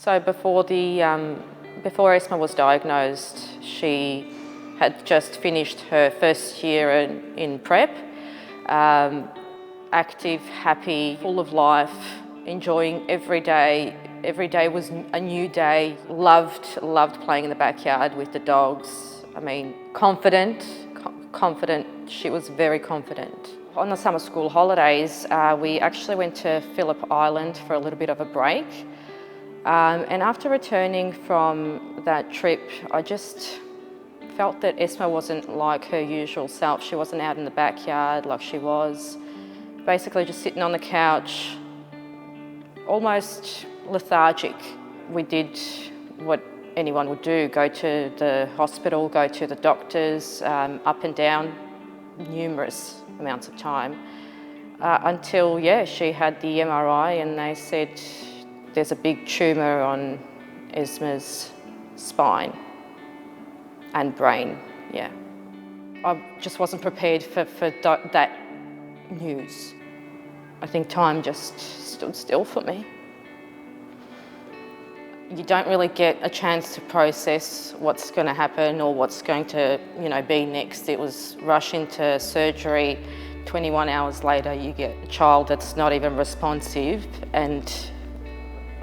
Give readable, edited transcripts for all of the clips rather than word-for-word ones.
So before Esma was diagnosed, she had just finished her first year in prep. Active, happy, full of life, enjoying every day. Every day was a new day. Loved playing in the backyard with the dogs. I mean, confident. She was very confident. On the summer school holidays, we actually went to Phillip Island for a little bit of a break. And after returning from that trip, I just felt that Esma wasn't like her usual self. She wasn't out in the backyard like she was. Basically just sitting on the couch, almost lethargic. We did what anyone would do, go to the hospital, go to the doctors, up and down numerous amounts of time, until, she had the MRI and they said there's a big tumour on Esma's spine and brain, I just wasn't prepared for that news. I think time just stood still for me. You don't really get a chance to process what's going to happen or what's going to, be next. It was rush into surgery. 21 hours later, you get a child that's not even responsive, and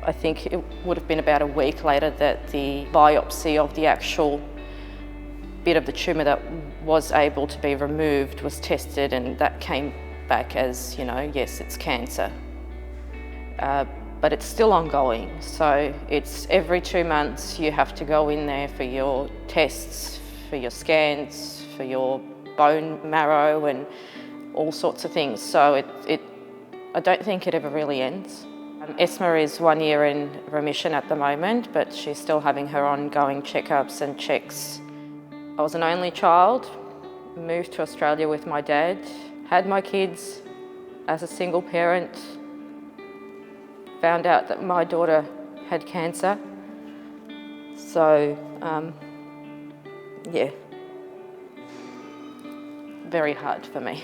I think it would have been about a week later that the biopsy of the actual bit of the tumour that was able to be removed was tested, and that came back as, yes, it's cancer. But it's still ongoing, so it's every 2 months you have to go in there for your tests, for your scans, for your bone marrow and all sorts of things. So I don't think it ever really ends. Esma is 1 year in remission at the moment, but she's still having her ongoing checkups and checks. I was an only child, moved to Australia with my dad, had my kids as a single parent, found out that my daughter had cancer. So, very hard for me.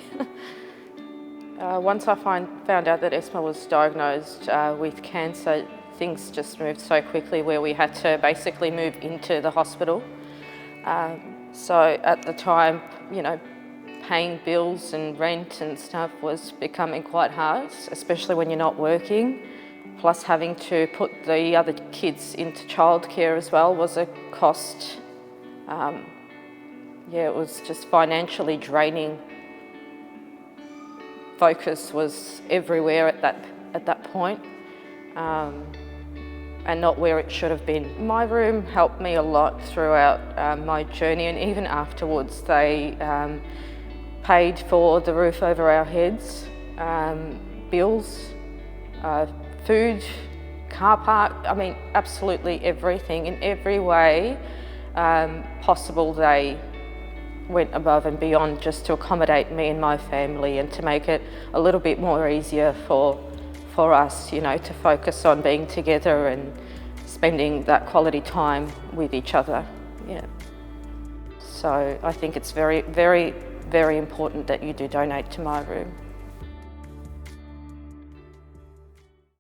Once I found out that Esma was diagnosed with cancer, things just moved so quickly where we had to basically move into the hospital. So at the time, paying bills and rent and stuff was becoming quite hard, especially when you're not working. Plus having to put the other kids into childcare as well was a cost. It was just financially draining. Focus was everywhere at that point, and not where it should have been. My room helped me a lot throughout my journey, and even afterwards they paid for the roof over our heads, bills, food, car park, absolutely everything. In every way possible, they went above and beyond just to accommodate me and my family and to make it a little bit more easier for us, to focus on being together and spending that quality time with each other. So I think it's very, very, very important that you do donate to my room.